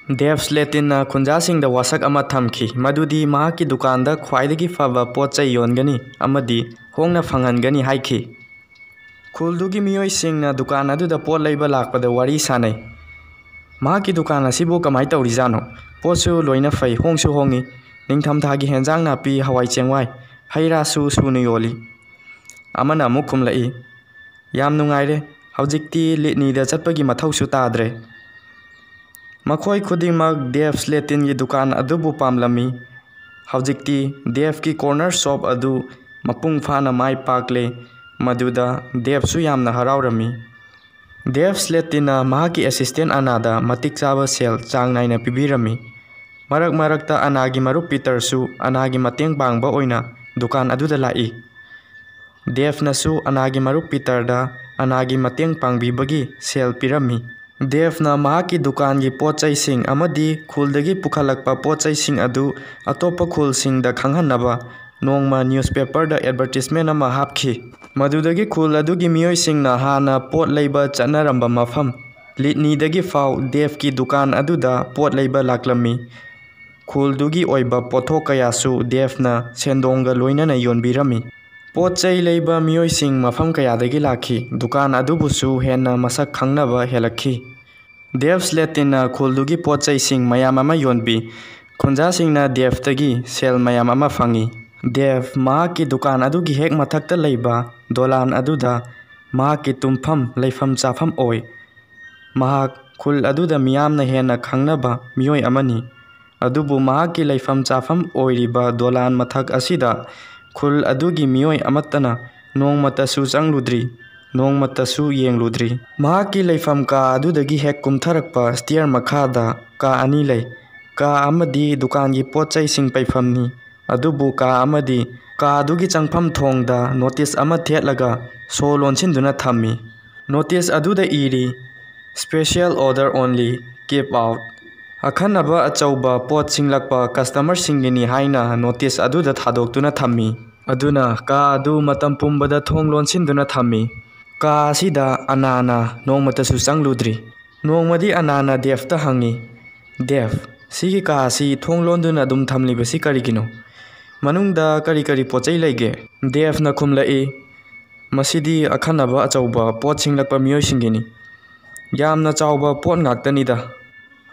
Dev Slatinna khunjasingda wasak ama thamki madudi mahaki dukanda khwaidagi faba potchai yongani amadi hongna phangangani haiki. Khuldugi miyoi singna dukan aduda pot leiba lakpada wari sanai. Mahaki dukan asibu kamai tawrijano potsu loina fai hongsu hongi ningtham thagi henjang napi hawai chengwai haira su sunu yoli. Amana amuk khumlai yam nungaire haujikti litnida chatpagi mathausu tadre. Makhoi khudingmak Dev Slatingi dukan adubu pamlami haujikti Dev ki corner shop adu mapung phana mai pakle maduda Dev su yamna haraurami. Dev Slatina mahaki assistant Anada matik chaba sel chang naina pibirami. Marak marakta Anagi marup Peter su Anagi mateng bangba oina dukan aduda lai. Dev nasu Anagi marup Peter da Anagi mateng pangbibagi sel pirami. Dev na mahaki dukan gi potchai sing amadi khuldagi pukhalakpa potchai sing adu atopa khul sing da khanghanaba nongma newspaper da advertisement ama hapki. Madudagi khul adugi miyoi sing na hana pot leiba chanaramba mafam litni dagi fau Dev ki dukan aduda pot leiba laklami. Khuldugi oiba pothok kayasu Dev na sendonga loinana yonbirami. Potchai leiba miyoi sing mafam kayadagi lakhi dukan adubusu henna masak khangnaba helakhi. Dev Slatina khuldugi potchai sing mayam ama yonbi khunja singna Dev tagi sel mayam ama phangi. Dev mahaki dukan adugi hek mathakta leiba dolan aduda mahaki tumpham leifam chafam oi. Mahak khul aduda miyamna henna khangnaba miyoi amani. Adubu mahaki leifam chafam oiriba dolan mathak asida khul adugi miyoi amatana nongmata su changludri nongmata su yengludri. Mahaki leifam ka adudagi hek kumtharakpa stair makhada ka ani lei. Ka amadi dukan gi potchai sing paifamni. Adubu ka amadi ka adugi changpham thongda notice ama thetlaga so lonchinduna thammi. Notice aduda iri special order only keep out. Akhanaba achauba pot singlakpa customer singini haina notice aduda thadoktuna thammi. Aduna ka adu matam pumbada thong lonchinduna thammi. Ka asida Anana nongmata su changludri. Nongmadi Anana Dev ta hangi. Dev sigi ka asi thong londuna dum thamlibasi karigino. Manungda kari kari pochai leige. Dev na khumlai masidi akhanaba achauba pot singlakpa miyoi singini. Yamna chauba pot ngaktanida.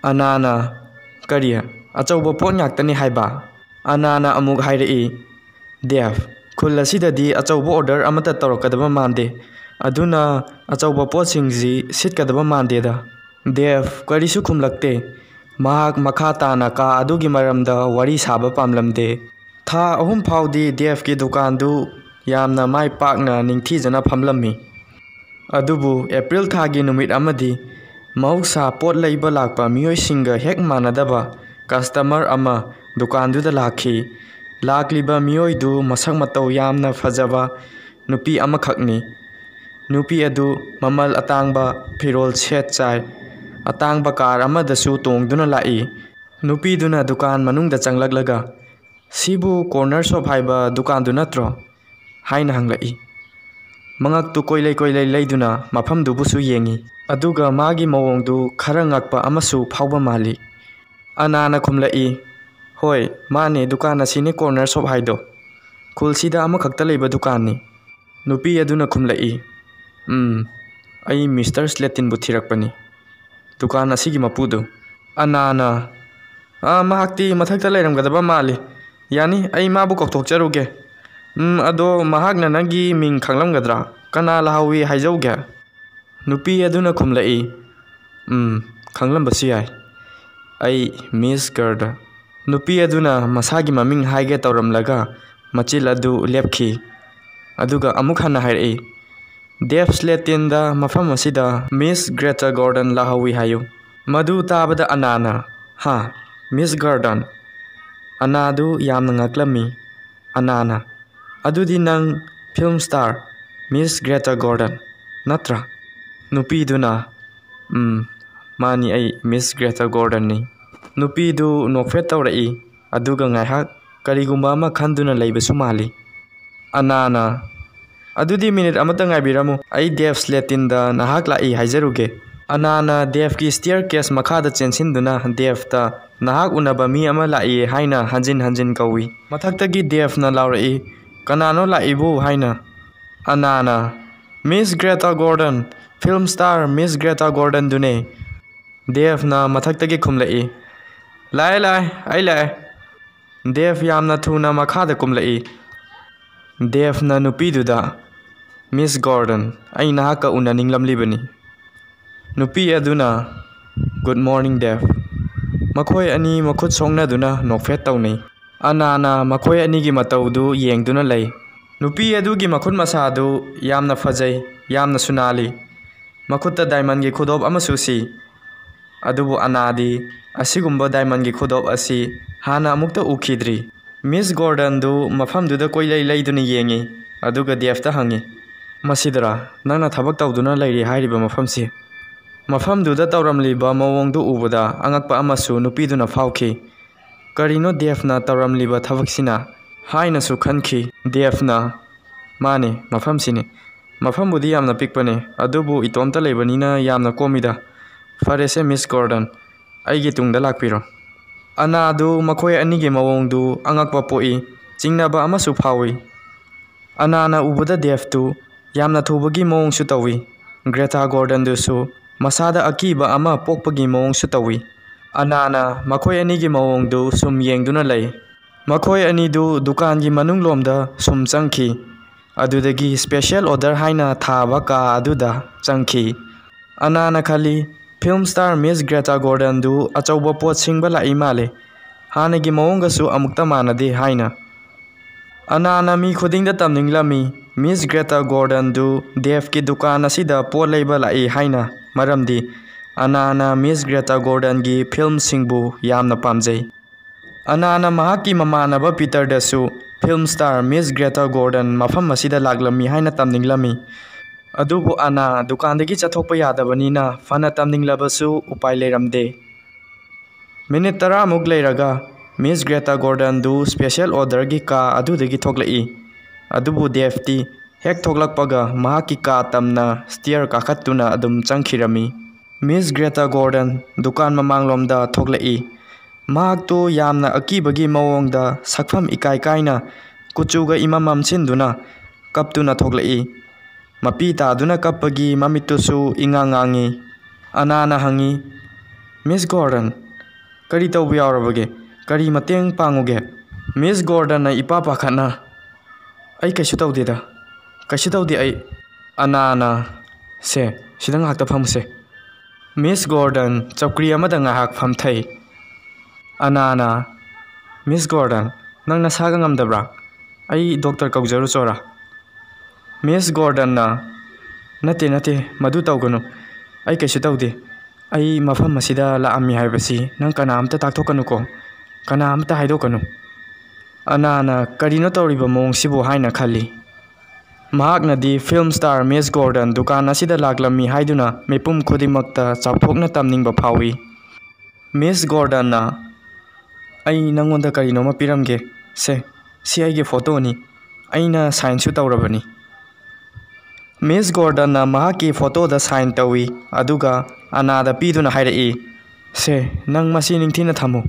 Anana kariya achauba pot ngaktani haiba. Anana amuk hairai. Dev khul asidadi achauba order amata tawrakadaba mande. Aduna achauba pot singji sitkadaba mande da. Dev karisu khumlakte. Mahak makha tana ka adugi maramda wari saba pamlamde. Tha ahum phaudi Dev ki dukandu yamna mai pakna ningthijana phamlami. Adubu April thagi numit amadi mahuksa pot leiba lakpa miyoi singa hek manadaba customer ama dukanduda lakhi. Lakliba miyoi du masak matau yamna fajaba nupi amakhakni. Nupi adu mamal atangba phirol set chai. Atangba kar amadasu tongduna lai. Nupi duna dukan manungda changlaklaga sibu corner shop haiba dukandu natro haina hanglai. Mangaktu koilei leiduna mafamdu busu yengi. Aduga magi mawongdu khara ngakpa amasu phauba mali. Anana khumlai hoi mane dukan asini corner shop haido. Khulsida amakhakta leiba dukan ni. Nupi aduna khumlai ai Mr. Slatin bu thirakpani. Dukan asigi mapudu. Anana mahakti mathakta leiramgadaba mali. Yani ai mabu kokthokcharuge. Ado mahakna nagi ming khanglamgadra kana lahawi haijauge. Nupi aduna khumlai khanglambasi yai. Ai Miss Garda. Nupi aduna masagi maming haige tawramlaga machil adu lepki. Aduga amuk hana hairai. Dev Slatinda mafam asida Miss Greta Gordon lahawi hayu. Madu tabada Anana. Ha, Miss Gordon. Anadu yamna ngaklami. Anana. Adudi nang film star Miss Greta Gordon. Natra. Nupi duna. Mani ai Miss Greta Gordon ni. Nupi du nokfet tawrai. Aduga ngaihak karigumba ama khanduna leibasu mali. Anana. Adudi minute amata ngaibiramu ai Dev Slatinda nahak lai haijaruge. Anana Devki staircase makhada chensinduna Devta nahak unaba mi ama lai haina hanjin kawi. Mathaktagi Devna laurai kanano laibu haina. Anana Miss Greta Gordon, film star Miss Greta Gordon dune. Devna mathaktagi khumlai. Lai ai lai. Dev yamna thuna makhada kumlai. Devna nupiduda. Miss Gordon, ai nahaka unaning lamlibani. Nupi aduna, good morning Dev. Makhoi ani makhut songna duna nokfet tawnei. Anana makhoi ani gi mataudu yengduna lei. Nupi adu gi makhut masadu yamna fajai, yamna sunali. Makhutta diamond gi khudop amasu si. Adubu anadi asigumba diamond gi khudop asi hana amukta ukhidri. Miss Gordon du mafam duda koi lei duna yengi. Aduga Dev ta hangi. Masidra, nana thabak tawduna leiri hairiba mafam si. Mafam duda tawramliba mawong du ubada angakpa amasu nupiduna phawki. Karino Devna tawramliba thabaksina haina su khanki. Devna mane mafam sini. Mafam budi yamna pikpane adubu itomta leibanina yamna komida. Farese Miss Gordon, aigi tungda lakpiro. Anadu makhoi anigi mawong du angakpa poi chingnaba amasu phawi. Anana ubada Devtu yamna thubagi mawong su tawi. Greta Gordon dusu masada akiba ama pokpagi mawong su tawi. Anana makhoi anigi mawong du sum yengduna lei. Makhoi ani du dukan gi manung lomda sum changki. Adudagi special order haina thaba ka aduda changki. Anana khali film star Miss Greta Gordon du achauba pot singba lai male. Hanagi mawong su amukta manade haina. Anana mi khudingda tamninglami Miss Greta Gordon du Dev ki dukan asida pot leiba lai haina. Maramdi Anana Miss Greta Gordon gi film singbu yamna pamjai. Anana mahaki mamanaba Peter dasu film star Miss Greta Gordon mafam asida laglami haina tamninglami. Adubu ana dukandagi chathokpa yadabanina fana tamninglabasu upai leiramde. Minute 10 muk leiraga Miss Greta Gordon du special order gi ka adudagi thoklai. Adubu Devti hek thoklakpaga mahaki ka tamna stair kakhattuna adum changkhirami. Miss Greta Gordon dukan mamanglomda thoklai. Mahak tu yamna akibagi mawongda sakpham ikai kaina kuchuga imamam sinduna kaptuna thoklai. Mapi taduna kappagi mamitusu ingangangi. Anana hangi, Miss Gordon, kari tawbu yaurabage, kari mateng panguge. Miss Gordon na ipa pakhana. Ai kaisu tawdeda. Kaisu tawdi ai. Anana, se, sidang hakta phamse. Miss Gordon, chapkri amada ngahak phamthai. Anana, Miss Gordon, nang nasaga ngamdabra. Ai doctor kaugjaru chora. Miss Gordon na nate madu tawganu. Ai kaisu tawdi. Ai mafam masida laami haibasi nang kanamta takthokanu ko. Kanamta haidokanu. Anana karino tawriba mawong sibu haina khali. Mahakna di film star Miss Gordon dukan asida laglami haiduna mepum khodimakta chawthokna tamningba phawi. Miss Gordon na ai nangonda karino ma piramge se si aige photo ni aina sign su tawrabani. Miss Gordon na mahaki photo da sign tawi aduga anada piduna hairai se nang masi ningthina thamu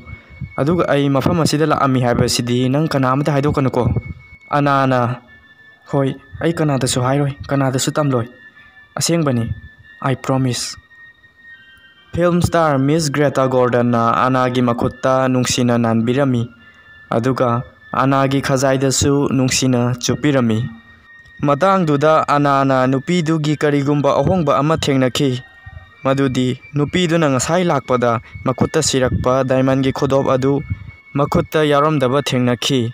aduga ai mafam asida laami haibasidi nang kanamata haidokanu ko. Anana hoi ai kanada su hairoi kanada su tamloi asengbani I promise. Film star Miss Greta Gordon na anagi makhutta nungsina nanbirami aduga anagi khajaida su nungsina chupirami. Matangduda anana nupidugi karigumba ahongba ama thengnakhi. Madudi nupiduna ngasai lakpada makhutta sirakpa diamond gi khudop adu makhutta yaramdaba thengnakhi.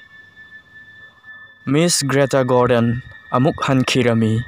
Miss Greta Gordon amuk hankhirami.